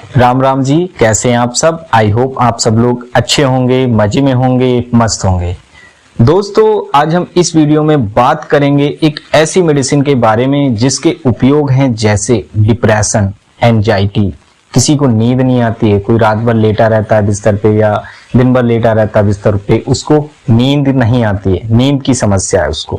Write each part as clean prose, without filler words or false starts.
राम राम जी, कैसे हैं आप सब। आई होप आप सब लोग अच्छे होंगे, मजे में होंगे, मस्त होंगे। दोस्तों, आज हम इस वीडियो में बात करेंगे एक ऐसी मेडिसिन के बारे में जिसके उपयोग हैं जैसे डिप्रेशन, एंजाइटी, किसी को नींद नहीं आती है, कोई रात भर लेटा रहता है बिस्तर पे या दिन भर लेटा रहता है बिस्तर पे, उसको नींद नहीं आती है, नींद की समस्या है, उसको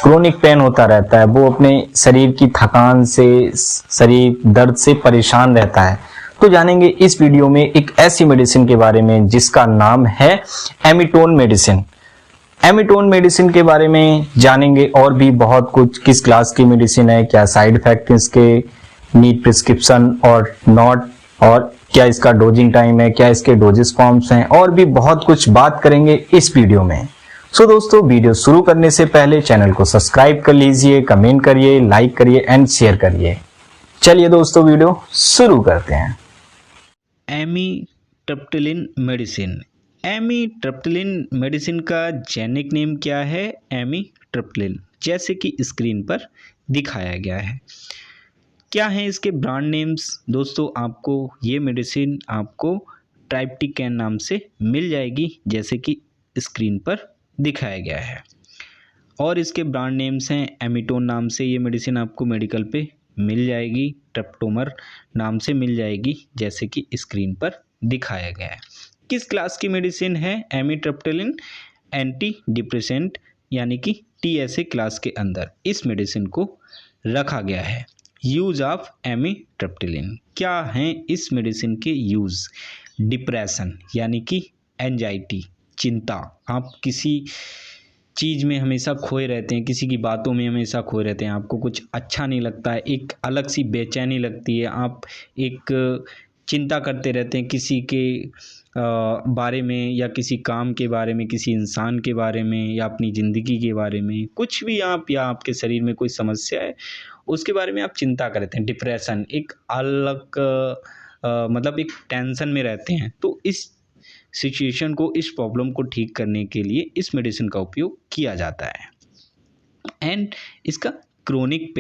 क्रोनिक पेन होता रहता है, वो अपने शरीर की थकान से, शरीर दर्द से परेशान रहता है। तो जानेंगे इस वीडियो में एक ऐसी मेडिसिन के बारे में जिसका नाम है एमीटोन मेडिसिन। एमीटोन मेडिसिन के बारे में जानेंगे और भी बहुत कुछ, किस क्लास की मेडिसिन है, क्या साइड इफेक्ट इसके, नीड प्रिस्क्रिप्शन और नॉट, और क्या इसका डोजिंग टाइम है, क्या इसके डोजेस फॉर्म्स हैं, और भी बहुत कुछ बात करेंगे इस वीडियो में। सो दोस्तों, वीडियो शुरू करने से पहले चैनल को सब्सक्राइब कर लीजिए, कमेंट करिए, लाइक करिए एंड शेयर करिए। चलिए दोस्तों, वीडियो शुरू करते हैं। एमीट्रिप्टिलिन मेडिसिन। एमीट्रिप्टिलिन मेडिसिन का जेनिक नेम क्या है? एमीट्रिप्टिलिन, जैसे कि स्क्रीन पर दिखाया गया है। क्या है इसके ब्रांड नेम्स? दोस्तों, आपको ये मेडिसिन आपको ट्राइप्टिकेन नाम से मिल जाएगी, जैसे कि स्क्रीन पर दिखाया गया है। और इसके ब्रांड नेम्स हैं एमीटोन नाम से ये मेडिसिन आपको मेडिकल पे मिल जाएगी, ट्रिप्टोमर नाम से मिल जाएगी, जैसे कि स्क्रीन पर दिखाया गया है। किस क्लास की मेडिसिन है एमीट्रिप्टिलिन? एंटी डिप्रेसेंट यानी कि टीएसए क्लास के अंदर इस मेडिसिन को रखा गया है। यूज ऑफ एमीट्रिप्टिलिन, क्या है इस मेडिसिन के यूज? डिप्रेशन यानी कि एंजाइटी, चिंता, आप किसी चीज़ में हमेशा खोए रहते हैं, किसी की बातों में हमेशा खोए रहते हैं, आपको कुछ अच्छा नहीं लगता है, एक अलग सी बेचैनी लगती है, आप एक चिंता करते रहते हैं किसी के बारे में, या किसी काम के बारे में, किसी इंसान के बारे में, या अपनी ज़िंदगी के बारे में, कुछ भी आप, या आपके शरीर में कोई समस्या है उसके बारे में आप चिंता करते हैं। डिप्रेशन एक अलग मतलब एक टेंशन में रहते हैं। तो इस सिचुएशन को, इस प्रॉब्लम को ठीक करने के लिए इस मेडिसिन का उपयोग किया जाता है। एंड इसका क्रोनिक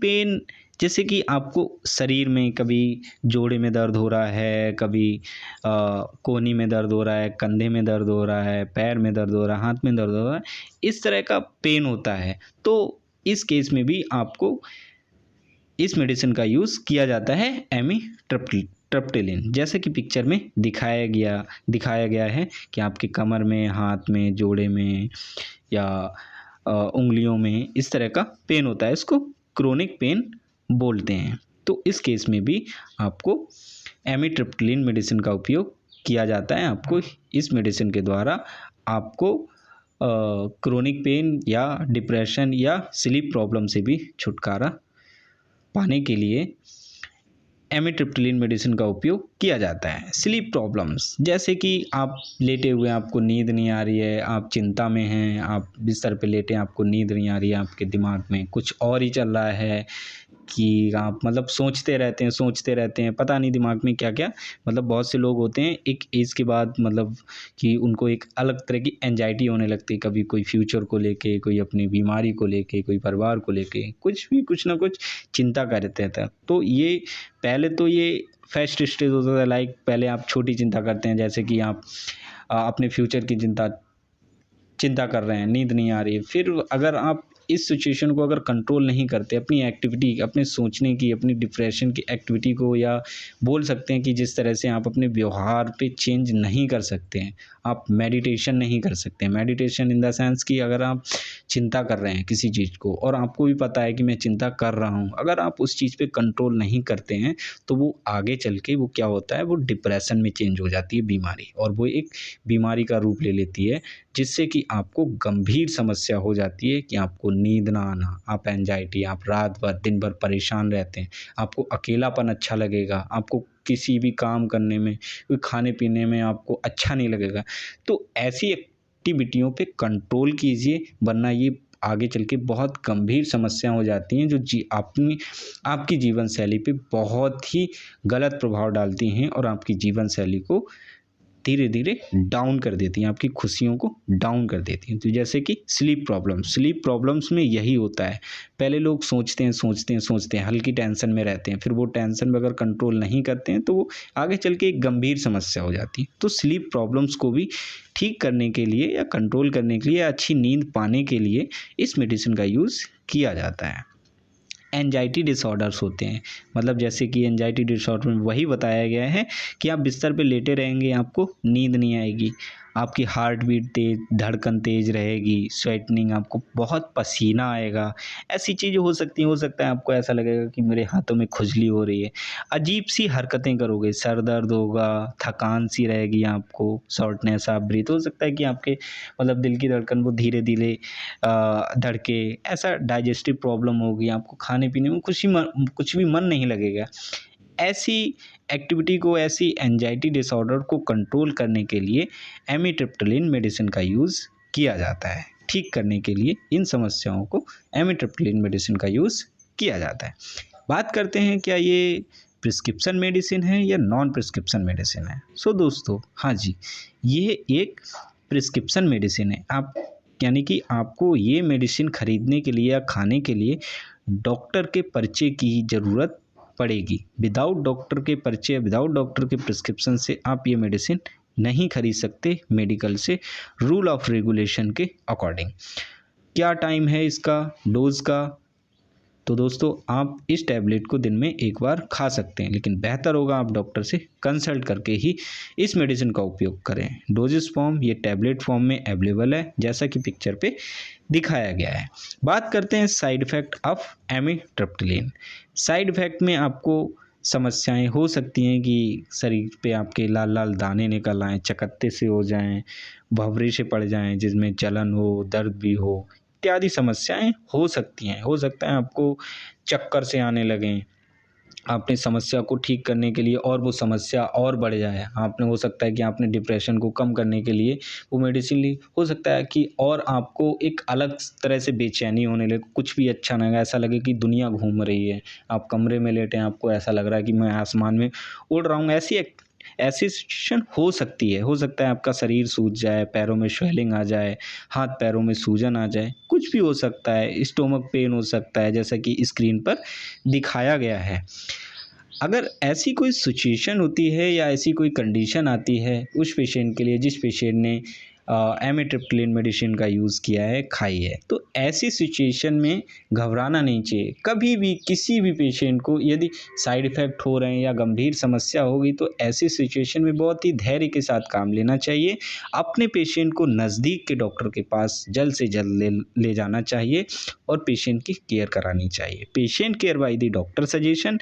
पेन जैसे कि आपको शरीर में कभी जोड़े में दर्द हो रहा है, कभी कोहनी में दर्द हो रहा है, कंधे में दर्द हो रहा है, पैर में दर्द हो रहा है, हाथ में दर्द हो रहा है, इस तरह का पेन होता है, तो इस केस में भी आपको इस मेडिसिन का यूज़ किया जाता है एमीट्रिप्टिलिन, जैसे कि पिक्चर में दिखाया गया है कि आपके कमर में, हाथ में, जोड़े में या उंगलियों में इस तरह का पेन होता है, इसको क्रोनिक पेन बोलते हैं। तो इस केस में भी आपको एमीट्रिप्टिलिन मेडिसिन का उपयोग किया जाता है। आपको इस मेडिसिन के द्वारा आपको क्रोनिक पेन या डिप्रेशन या स्लीप प्रॉब्लम से भी छुटकारा पाने के लिए एमीट्रिप्टिलिन मेडिसिन का उपयोग किया जाता है। स्लीप प्रॉब्लम्स, जैसे कि आप लेटे हुए हैं, आपको नींद नहीं आ रही है, आप चिंता में हैं, आप बिस्तर पे लेटे हैं, आपको नींद नहीं आ रही है, आपके दिमाग में कुछ और ही चल रहा है कि आप मतलब सोचते रहते हैं, पता नहीं दिमाग में क्या क्या, मतलब बहुत से लोग होते हैं एक एज के बाद, मतलब कि उनको एक अलग तरह की एंजाइटी होने लगती है, कभी कोई फ्यूचर को लेके, कोई अपनी बीमारी को लेके, कोई परिवार को लेके, कुछ भी कुछ ना कुछ चिंता करते रहता है। तो ये पहले तो ये फर्स्ट स्टेज होता है, लाइक पहले आप छोटी चिंता करते हैं, जैसे कि आप अपने फ्यूचर की चिंता कर रहे हैं, नींद नहीं आ रही है। फिर अगर आप इस सिचुएशन को अगर कंट्रोल नहीं करते, अपनी एक्टिविटी, अपने सोचने की, अपनी डिप्रेशन की एक्टिविटी को, या बोल सकते हैं कि जिस तरह से आप अपने व्यवहार पे चेंज नहीं कर सकते हैं, आप मेडिटेशन नहीं कर सकते हैं। मेडिटेशन इन द सेंस कि अगर आप चिंता कर रहे हैं किसी चीज़ को और आपको भी पता है कि मैं चिंता कर रहा हूँ, अगर आप उस चीज़ पे कंट्रोल नहीं करते हैं तो वो आगे चल के वो क्या होता है, वो डिप्रेशन में चेंज हो जाती है बीमारी, और वो एक बीमारी का रूप ले लेती है, जिससे कि आपको गंभीर समस्या हो जाती है कि आपको नींद ना आना, आप एंजाइटी, आप रात भर दिन भर परेशान रहते हैं, आपको अकेलापन अच्छा लगेगा, आपको किसी भी काम करने में, कोई खाने पीने में आपको अच्छा नहीं लगेगा। तो ऐसी एक्टिविटियों पे कंट्रोल कीजिए, वरना ये आगे चल के बहुत गंभीर समस्या हो जाती हैं, जो आपकी जीवन शैली पे बहुत ही गलत प्रभाव डालती हैं और आपकी जीवन शैली को धीरे धीरे डाउन कर देती हैं, आपकी खुशियों को डाउन कर देती हैं। तो जैसे कि स्लीप प्रॉब्लम्स में यही होता है। पहले लोग सोचते हैं, हल्की टेंशन में रहते हैं, फिर वो टेंशन में अगर कंट्रोल नहीं करते हैं तो वो आगे चल के एक गंभीर समस्या हो जाती है। तो स्लीप प्रॉब्लम्स को भी ठीक करने के लिए या कंट्रोल करने के लिए या अच्छी नींद पाने के लिए इस मेडिसिन का यूज़ किया जाता है। एंजाइटी डिसऑर्डर्स होते हैं, मतलब जैसे कि एंजाइटी डिसऑर्डर में वही बताया गया है कि आप बिस्तर पे लेटे रहेंगे, आपको नींद नहीं आएगी, आपकी हार्ट बीट तेज, धड़कन तेज रहेगी, स्वेटनिंग, आपको बहुत पसीना आएगा, ऐसी चीज़ें हो सकती हैं। हो सकता है आपको ऐसा लगेगा कि मेरे हाथों में खुजली हो रही है, अजीब सी हरकतें करोगे, सर दर्द होगा, थकान सी रहेगी, आपको शॉर्टनेस ऑफ ब्रीथ, हो सकता है कि आपके मतलब दिल की धड़कन वो धीरे धीरे धड़के, ऐसा डाइजेस्टिव प्रॉब्लम होगी, आपको खाने पीने में कुछ भी मन नहीं लगेगा। ऐसी एक्टिविटी को, ऐसी एंजाइटी डिसऑर्डर को कंट्रोल करने के लिए एमिट्रिप्टिलिन मेडिसिन का यूज़ किया जाता है। ठीक करने के लिए इन समस्याओं को एमिट्रिप्टिलिन मेडिसिन का यूज़ किया जाता है। बात करते हैं क्या ये प्रिस्क्रिप्शन मेडिसिन है या नॉन प्रिस्क्रिप्शन मेडिसिन है। सो दोस्तों, हाँ जी, ये एक प्रिस्क्रिप्शन मेडिसिन है। आप यानी कि आपको ये मेडिसिन खरीदने के लिए या खाने के लिए डॉक्टर के पर्चे की ज़रूरत पड़ेगी। विदाउट डॉक्टर के पर्चे, विदाउट डॉक्टर के प्रिस्क्रिप्शन से आप ये मेडिसिन नहीं खरीद सकते मेडिकल से, रूल ऑफ रेगुलेशन के अकॉर्डिंग। क्या टाइम है इसका, डोज का, तो दोस्तों आप इस टैबलेट को दिन में एक बार खा सकते हैं, लेकिन बेहतर होगा आप डॉक्टर से कंसल्ट करके ही इस मेडिसिन का उपयोग करें। डोजेस फॉर्म ये टैबलेट फॉर्म में अवेलेबल है, जैसा कि पिक्चर पे दिखाया गया है। बात करते हैं side effect of amitriptyline. Side effect में आपको समस्याएं हो सकती हैं कि शरीर पे आपके लाल लाल दाने निकल आएँ, चकत्ते से हो जाएं, भंवरे से पड़ जाएं, जिसमें जलन हो, दर्द भी हो, इत्यादि समस्याएं हो सकती हैं। हो सकता है आपको चक्कर से आने लगें, आपने समस्या को ठीक करने के लिए और वो समस्या और बढ़ जाए। आपने, हो सकता है कि आपने डिप्रेशन को कम करने के लिए वो मेडिसिन ली, हो सकता है कि और आपको एक अलग तरह से बेचैनी होने लगे, कुछ भी अच्छा ना लगे, ऐसा लगे कि दुनिया घूम रही है, आप कमरे में लेटे हैं, आपको ऐसा लग रहा है कि मैं आसमान में उड़ रहा हूँ। ऐसी सिचुएशन हो सकती है। हो सकता है आपका शरीर सूज जाए, पैरों में स्वेलिंग आ जाए, हाथ पैरों में सूजन आ जाए, कुछ भी हो सकता है, स्टोमक पेन हो सकता है, जैसा कि स्क्रीन पर दिखाया गया है। अगर ऐसी कोई सिचुएशन होती है या ऐसी कोई कंडीशन आती है उस पेशेंट के लिए जिस पेशेंट ने एमिट्रिप्टिलिन मेडिसिन का यूज़ किया है, खाई है, तो ऐसी सिचुएशन में घबराना नहीं चाहिए। कभी भी किसी भी पेशेंट को यदि साइड इफ़ेक्ट हो रहे हैं या गंभीर समस्या होगी तो ऐसी सिचुएशन में बहुत ही धैर्य के साथ काम लेना चाहिए। अपने पेशेंट को नज़दीक के डॉक्टर के पास जल्द से जल्द ले जाना चाहिए और पेशेंट की केयर करानी चाहिए। Patient care by the doctor suggestion,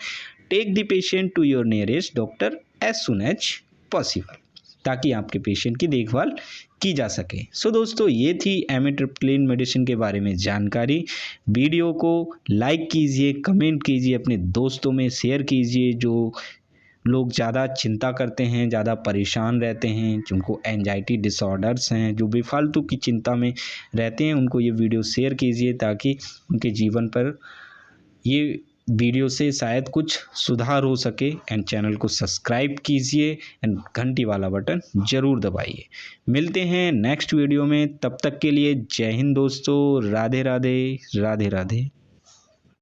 take the patient to your nearest doctor as soon as possible, ताकि आपके पेशेंट की देखभाल की जा सके। सो दोस्तों, ये थी एमिट्रिप्टिलिन मेडिसिन के बारे में जानकारी। वीडियो को लाइक कीजिए, कमेंट कीजिए, अपने दोस्तों में शेयर कीजिए। जो लोग ज़्यादा चिंता करते हैं, ज़्यादा परेशान रहते हैं, जिनको एंजाइटी डिसऑर्डर्स हैं, जो बेफालतू की चिंता में रहते हैं, उनको ये वीडियो शेयर कीजिए ताकि उनके जीवन पर ये वीडियो से शायद कुछ सुधार हो सके। एंड चैनल को सब्सक्राइब कीजिए एंड घंटी वाला बटन ज़रूर दबाइए। मिलते हैं नेक्स्ट वीडियो में, तब तक के लिए जय हिंद दोस्तों, राधे राधे, राधे राधे।